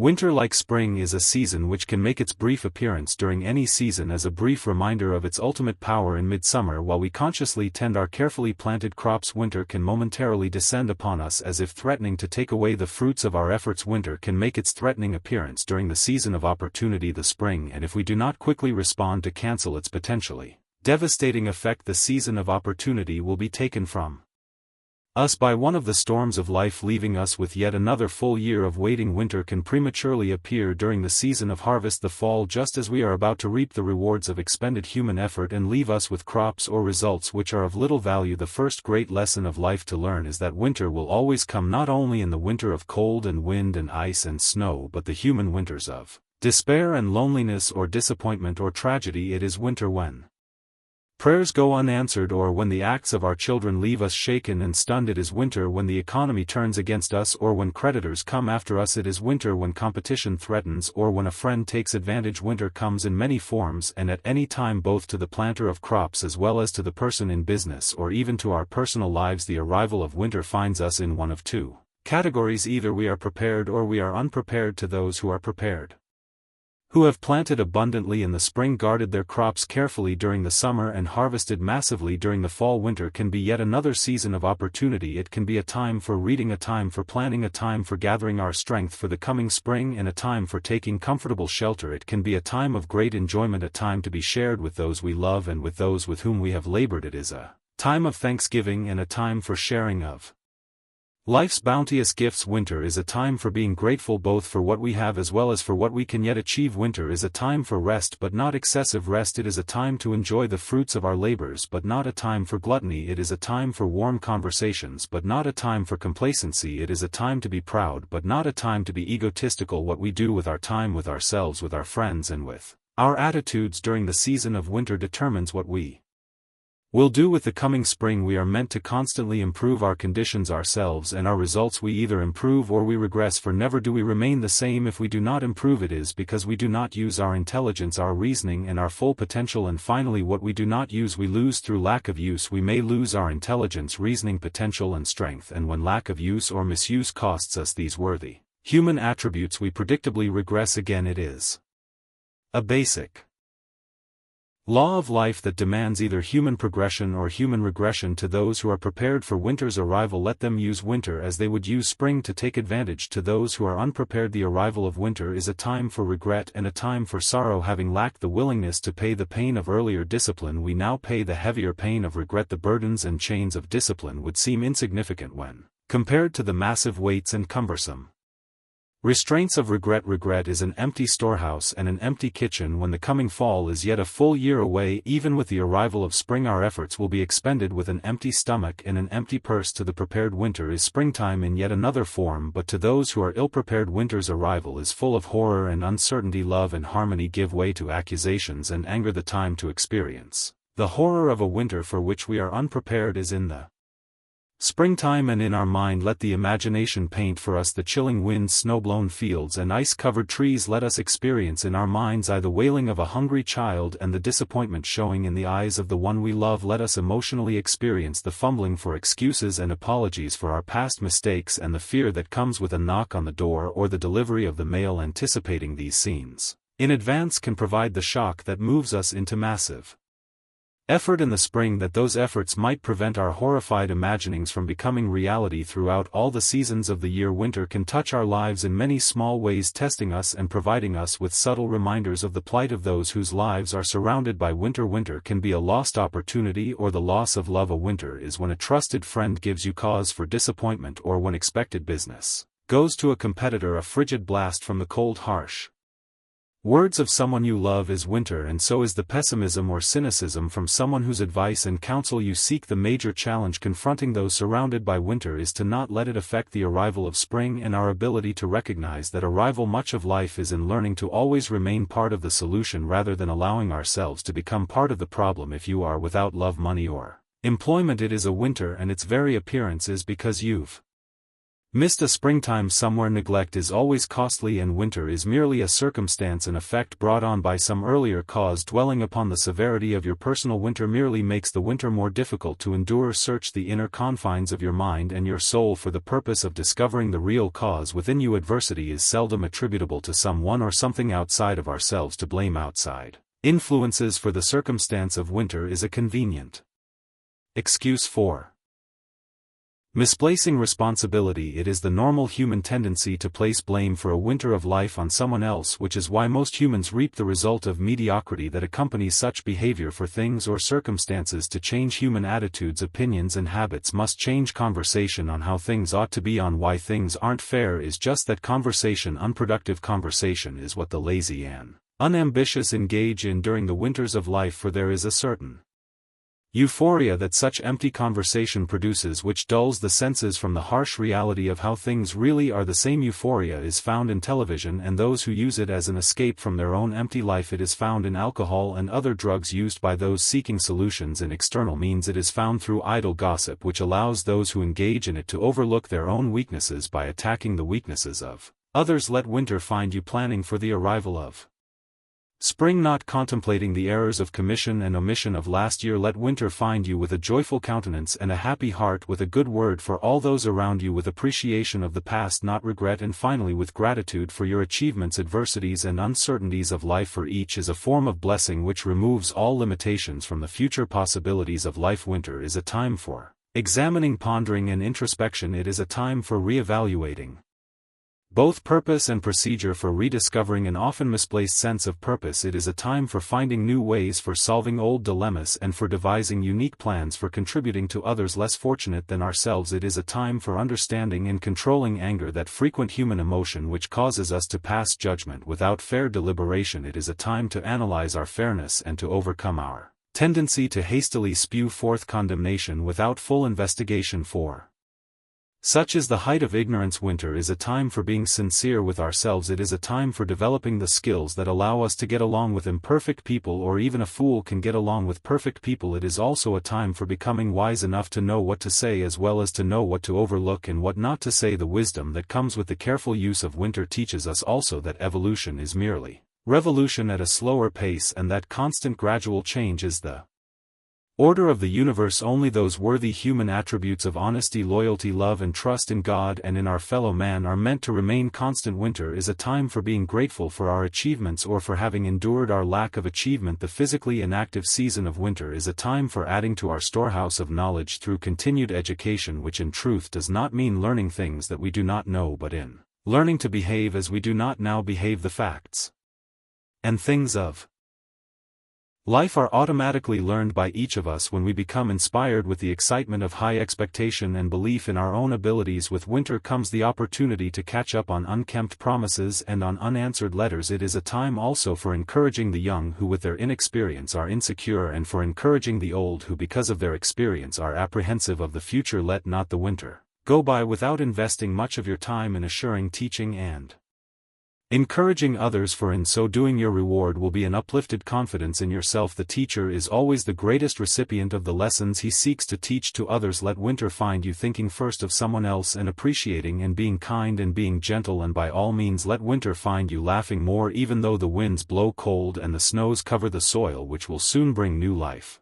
Winter, like spring, is a season which can make its brief appearance during any season as a brief reminder of its ultimate power in midsummer. While we consciously tend our carefully planted crops, winter can momentarily descend upon us as if threatening to take away the fruits of our efforts. Winter can make its threatening appearance during the season of opportunity, the spring, and if we do not quickly respond to cancel its potentially devastating effect, the season of opportunity will be taken from us by one of the storms of life, leaving us with yet another full year of waiting. Winter can prematurely appear during the season of harvest, the fall, just as we are about to reap the rewards of expended human effort, and leave us with crops or results which are of little value. The first great lesson of life to learn is that winter will always come, not only in the winter of cold and wind and ice and snow, but the human winters of despair and loneliness, or disappointment or tragedy. It is winter when prayers go unanswered, or when the acts of our children leave us shaken and stunned. It is winter when the economy turns against us, or when creditors come after us. It is winter when competition threatens, or when a friend takes advantage. Winter comes in many forms and at any time, both to the planter of crops as well as to the person in business, or even to our personal lives. The arrival of winter finds us in one of two categories: either we are prepared or we are unprepared. To those who are prepared, who have planted abundantly in the spring, guarded their crops carefully during the summer, and harvested massively during the fall, winter can be yet another season of opportunity. It can be a time for reading, a time for planning, a time for gathering our strength for the coming spring, and a time for taking comfortable shelter. It can be a time of great enjoyment, a time to be shared with those we love and with those with whom we have labored. It is a time of thanksgiving and a time for sharing of life's bounteous gifts. Winter is a time for being grateful both for what we have as well as for what we can yet achieve. Winter is a time for rest, but not excessive rest. It is a time to enjoy the fruits of our labors, but not a time for gluttony. It is a time for warm conversations, but not a time for complacency. It is a time to be proud, but not a time to be egotistical. What we do with our time, with ourselves, with our friends, and with our attitudes during the season of winter determines what we will do with the coming spring. We are meant to constantly improve our conditions, ourselves and our results. We either improve or we regress, for never do we remain the same. If we do not improve, it is because we do not use our intelligence, our reasoning, and our full potential. And finally, what we do not use we lose through lack of use. We may lose our intelligence, reasoning, potential, and strength, and when lack of use or misuse costs us these worthy human attributes, we predictably regress again. It is a basic law of life that demands either human progression or human regression. To those who are prepared for winter's arrival, let them use winter as they would use spring to take advantage. To those who are unprepared, the arrival of winter is a time for regret and a time for sorrow. Having lacked the willingness to pay the pain of earlier discipline, we now pay the heavier pain of regret. The burdens and chains of discipline would seem insignificant when compared to the massive weights and cumbersome restraints of regret. Regret is an empty storehouse and an empty kitchen when the coming fall is yet a full year away. Even with the arrival of spring, our efforts will be expended with an empty stomach and an empty purse. To the prepared, winter is springtime in yet another form, but to those who are ill-prepared, winter's arrival is full of horror and uncertainty. Love and harmony give way to accusations and anger. The time to experience the horror of a winter for which we are unprepared is in the springtime, and in our mind let the imagination paint for us the chilling winds, snow-blown fields, and ice-covered trees. Let us experience in our mind's eye the wailing of a hungry child and the disappointment showing in the eyes of the one we love. Let us emotionally experience the fumbling for excuses and apologies for our past mistakes, and the fear that comes with a knock on the door or the delivery of the mail. Anticipating these scenes in advance can provide the shock that moves us into massive effort in the spring, that those efforts might prevent our horrified imaginings from becoming reality. Throughout all the seasons of the year, winter can touch our lives in many small ways, testing us and providing us with subtle reminders of the plight of those whose lives are surrounded by winter. Winter can be a lost opportunity or the loss of love. A winter is when a trusted friend gives you cause for disappointment, or when expected business goes to a competitor. A frigid blast from the cold, harsh words of someone you love is winter, and so is the pessimism or cynicism from someone whose advice and counsel you seek. The major challenge confronting those surrounded by winter is to not let it affect the arrival of spring and our ability to recognize that arrival. Much of life is in learning to always remain part of the solution rather than allowing ourselves to become part of the problem. If you are without love, money, or employment, it is a winter, and its very appearance is because you've Missed a springtime somewhere. Neglect is always costly, and winter is merely a circumstance and effect brought on by some earlier cause. Dwelling upon the severity of your personal winter merely makes the winter more difficult to endure. Search the inner confines of your mind and your soul for the purpose of discovering the real cause within you. Adversity is seldom attributable to someone or something outside of ourselves. To blame outside influences for the circumstance of winter is a convenient excuse for misplacing responsibility. It is the normal human tendency to place blame for a winter of life on someone else, which is why most humans reap the result of mediocrity that accompanies such behavior for things or circumstances. To change human attitudes, opinions and habits must change. Conversation on how things ought to be, on why things aren't fair, is just that, conversation. Unproductive conversation is what the lazy and unambitious engage in during the winters of life, for there is a certain euphoria that such empty conversation produces, which dulls the senses from the harsh reality of how things really are. The same euphoria is found in television and those who use it as an escape from their own empty life. It is found in alcohol and other drugs used by those seeking solutions in external means. It is found through idle gossip, which allows those who engage in it to overlook their own weaknesses by attacking the weaknesses of others. Let winter find you planning for the arrival of spring, not contemplating the errors of commission and omission of last year. Let winter find you with a joyful countenance and a happy heart, with a good word for all those around you, with appreciation of the past, not regret, and finally with gratitude for your achievements. Adversities and uncertainties of life, for each is a form of blessing which removes all limitations from the future possibilities of life. Winter is a time for examining, pondering, and introspection. It is a time for re-evaluating both purpose and procedure, for rediscovering an often misplaced sense of purpose. It is a time for finding new ways for solving old dilemmas and for devising unique plans for contributing to others less fortunate than ourselves. It is a time for understanding and controlling anger, that frequent human emotion which causes us to pass judgment without fair deliberation. It is a time to analyze our fairness and to overcome our tendency to hastily spew forth condemnation without full investigation, for such is the height of ignorance. Winter is a time for being sincere with ourselves. It is a time for developing the skills that allow us to get along with imperfect people, or even a fool can get along with perfect people. It is also a time for becoming wise enough to know what to say as well as to know what to overlook and what not to say. The wisdom that comes with the careful use of winter teaches us also that evolution is merely revolution at a slower pace, and that constant gradual change is the order of the universe. Only those worthy human attributes of honesty, loyalty, love, and trust in God and in our fellow man are meant to remain constant. Winter is a time for being grateful for our achievements or for having endured our lack of achievement. The physically inactive season of winter is a time for adding to our storehouse of knowledge through continued education, which in truth does not mean learning things that we do not know, but in learning to behave as we do not now behave. The facts and things of life are automatically learned by each of us when we become inspired with the excitement of high expectation and belief in our own abilities. With winter comes the opportunity to catch up on unkempt promises and on unanswered letters. It is a time also for encouraging the young who with their inexperience are insecure, and for encouraging the old who because of their experience are apprehensive of the future. Let not the winter go by without investing much of your time in assuring, teaching, and encouraging others, for in so doing your reward will be an uplifted confidence in yourself. The teacher is always the greatest recipient of the lessons he seeks to teach to others. Let winter find you thinking first of someone else and appreciating and being kind and being gentle, and by all means let winter find you laughing more even though the winds blow cold and the snows cover the soil, which will soon bring new life.